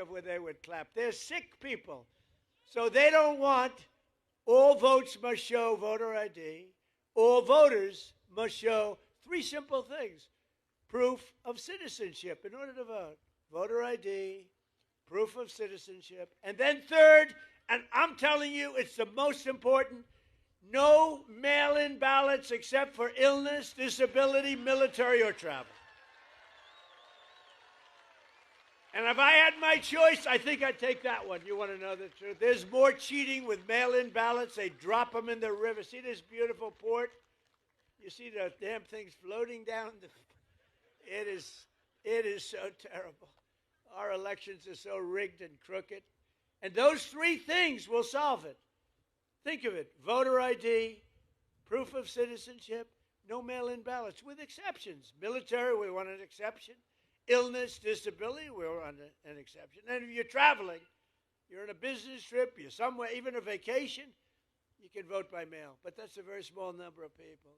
where they would clap. They're sick people. So they don't want all votes must show voter ID. All voters must show three simple things. Proof of citizenship in order to vote. Voter ID, proof of citizenship. And then third, and I'm telling you it's the most important, no mail-in ballots except for illness, disability, military, or travel. And if I had my choice, I think I'd take that one. You want to know the truth? There's more cheating with mail-in ballots. They drop them in the river. See this beautiful port? You see the damn things floating down? It is so terrible. Our elections are so rigged and crooked. And those three things will solve it. Think of it. Voter ID, proof of citizenship, no mail-in ballots, with exceptions. Military, we want an exception. Illness, disability, we want an exception. And if you're traveling, you're on a business trip, you're somewhere, even a vacation, you can vote by mail. But that's a very small number of people.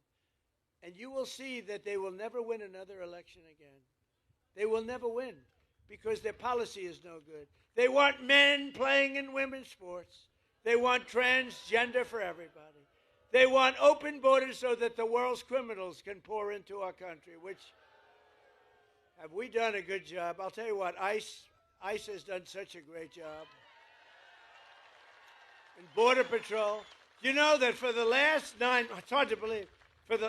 And you will see that they will never win another election again. They will never win because their policy is no good. They want men playing in women's sports. They want transgender for everybody. They want open borders so that the world's criminals can pour into our country, which have we done a good job? I'll tell you what, ICE has done such a great job. And Border Patrol. You know that for the last it's hard to believe,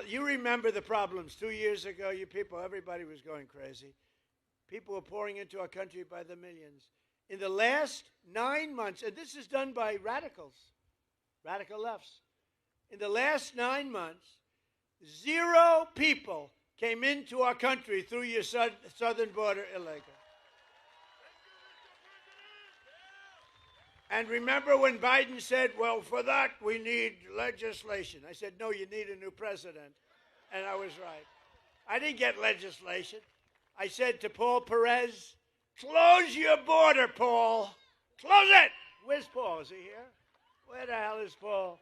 you remember the problems 2 years ago, you people, everybody was going crazy. People were pouring into our country by the millions. In the last 9 months, and this is done by radicals, radical lefts. In the last 9 months, 0 people came into our country through your southern border illegal. And remember when Biden said, well, for that we need legislation. I said, no, you need a new president. And I was right. I didn't get legislation. I said to Paul Perez, close your border, Paul. Close it. Where's Paul? Is he here? Where the hell is Paul?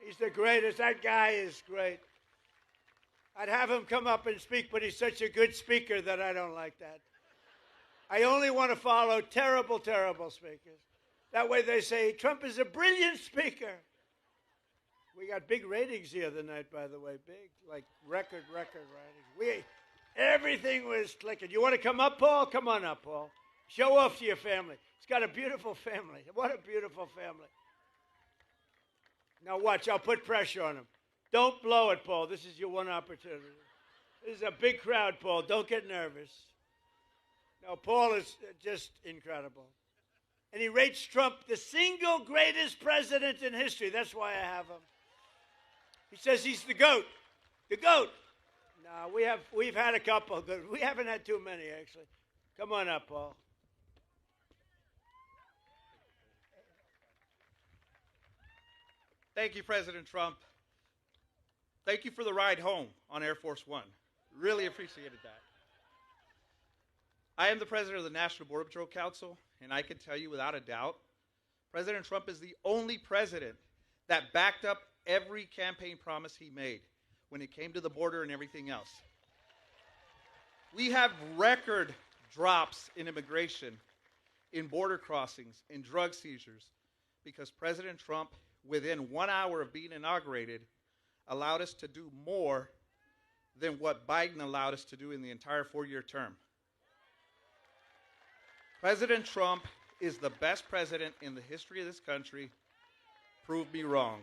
He's the greatest. That guy is great. I'd have him come up and speak, but he's such a good speaker that I don't like that. I only want to follow terrible, terrible speakers. That way they say, Trump is a brilliant speaker. We got big ratings the other night, by the way, big, like record ratings. Everything was clicking. You want to come up, Paul? Come on up, Paul. Show off to your family. He's got a beautiful family. What a beautiful family. Now watch, I'll put pressure on him. Don't blow it, Paul. This is your one opportunity. This is a big crowd, Paul. Don't get nervous. No, Paul is just incredible. And he rates Trump the single greatest president in history. That's why I have him. He says he's the GOAT. The GOAT. No, we've had a couple. We haven't had too many, actually. Come on up, Paul. Thank you, President Trump. Thank you for the ride home on Air Force One. Really appreciated that. I am the president of the National Border Patrol Council, and I can tell you without a doubt, President Trump is the only president that backed up every campaign promise he made when it came to the border and everything else. We have record drops in immigration, in border crossings, in drug seizures, because President Trump, within 1 hour of being inaugurated, allowed us to do more than what Biden allowed us to do in the entire 4-year term. President Trump is the best president in the history of this country. Prove me wrong.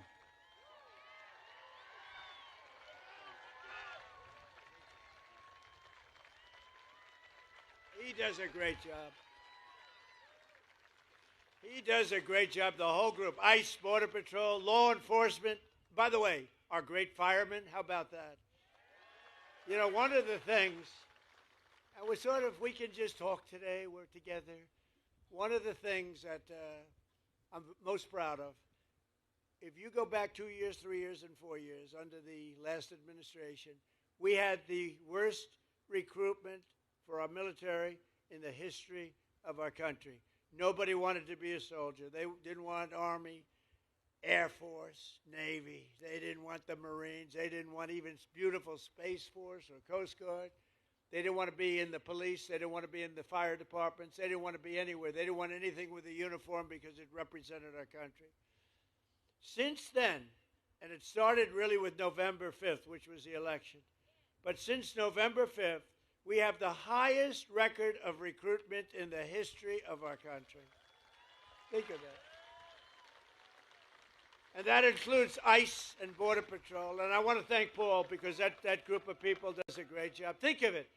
He does a great job. He does a great job, the whole group. ICE, Border Patrol, law enforcement. By the way, our great firemen, how about that? You know, one of the things, and we can just talk today, we're together. One of the things that I'm most proud of, if you go back 2 years, 3 years, and 4 years under the last administration, we had the worst recruitment for our military in the history of our country. Nobody wanted to be a soldier. They didn't want Army, Air Force, Navy. They didn't want the Marines. They didn't want even beautiful Space Force or Coast Guard. They didn't want to be in the police. They didn't want to be in the fire departments. They didn't want to be anywhere. They didn't want anything with a uniform because it represented our country. Since then, and it started really with November 5th, which was the election, but since November 5th, we have the highest record of recruitment in the history of our country. Think of that. And that includes ICE and Border Patrol. And I want to thank Paul because that group of people does a great job. Think of it.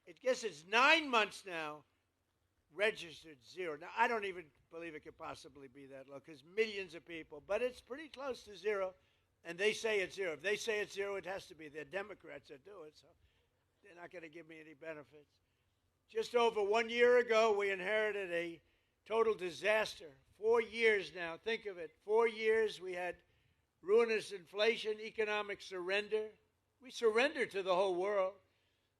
I guess it's 9 months now registered zero. Now, I don't even believe it could possibly be that low because millions of people, but it's pretty close to zero, and they say it's zero. If they say it's zero, it has to be. They're Democrats that do it, so they're not going to give me any benefits. Just over 1 year ago, we inherited a total disaster. 4 years now, think of it. 4 years we had ruinous inflation, economic surrender. We surrendered to the whole world.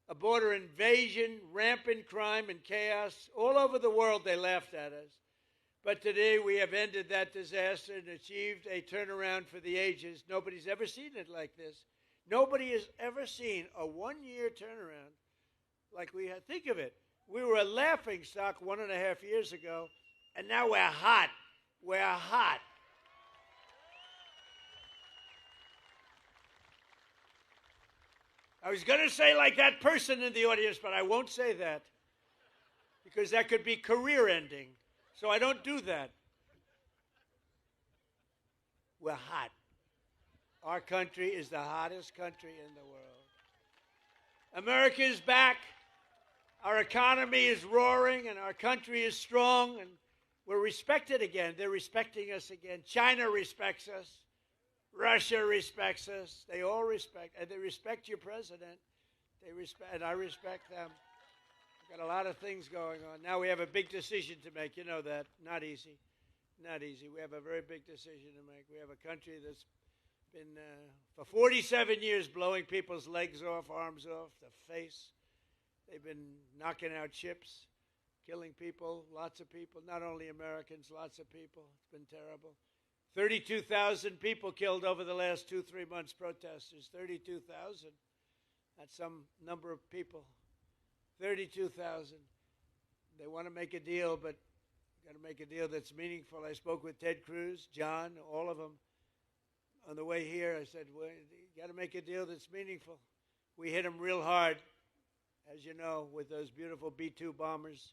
A border invasion, rampant crime and chaos. All over the world they laughed at us. But today we have ended that disaster and achieved a turnaround for the ages. Nobody's ever seen it like this. Nobody has ever seen a 1 year turnaround like we had. Think of it. We were a laughing stock 1.5 years ago, and now we're hot. We're hot. I was going to say like that person in the audience, but I won't say that because that could be career ending. So I don't do that. We're hot. Our country is the hottest country in the world. America is back. Our economy is roaring, and our country is strong, and we're respected again. They're respecting us again. China respects us. Russia respects us. They all respect, and they respect your president. And I respect them. We've got a lot of things going on. Now we have a big decision to make. You know that. Not easy. Not easy. We have a very big decision to make. We have a country that's been, for 47 years, blowing people's legs off, arms off, the face. They've been knocking out ships, killing people, lots of people, not only Americans, lots of people. It's been terrible. 32,000 people killed over the last 2-3 months, protesters. 32,000. That's some number of people. 32,000. They want to make a deal, but got to make a deal that's meaningful. I spoke with Ted Cruz, John, all of them. On the way here, I said, well, you got to make a deal that's meaningful. We hit them real hard, as you know, with those beautiful B-2 bombers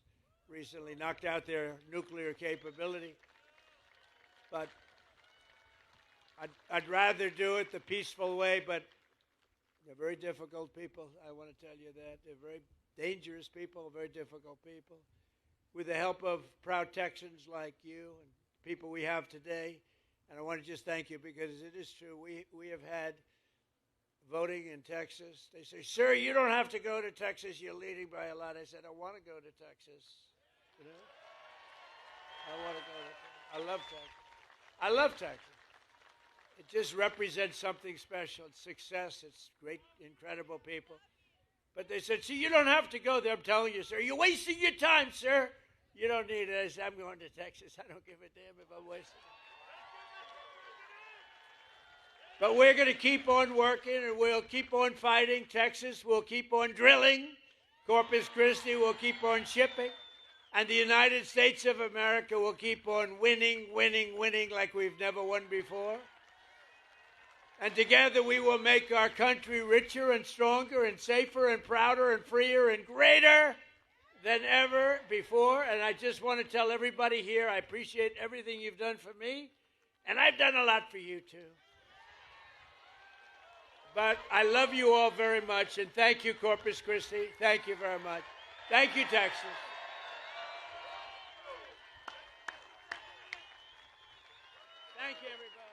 recently, knocked out their nuclear capability. But I'd rather do it the peaceful way, but they're very difficult people. I want to tell you that. They're very dangerous people, very difficult people. With the help of proud Texans like you and people we have today, and I want to just thank you because it is true. We have had voting in Texas. They say, sir, you don't have to go to Texas. You're leading by a lot. I said, I want to go to Texas. You know? I want to go to Texas. I love Texas. I love Texas. It just represents something special. It's success. It's great, incredible people. But they said, see, you don't have to go there. I'm telling you, sir. You're wasting your time, sir. You don't need it. I said, I'm going to Texas. I don't give a damn if I'm wasting it. But we're going to keep on working, and we'll keep on fighting. Texas will keep on drilling. Corpus Christi will keep on shipping. And the United States of America will keep on winning, winning, winning like we've never won before. And together we will make our country richer and stronger and safer and prouder and freer and greater than ever before. And I just want to tell everybody here, I appreciate everything you've done for me, and I've done a lot for you too. But I love you all very much, and thank you, Corpus Christi. Thank you very much. Thank you, Texas. Thank you, everybody.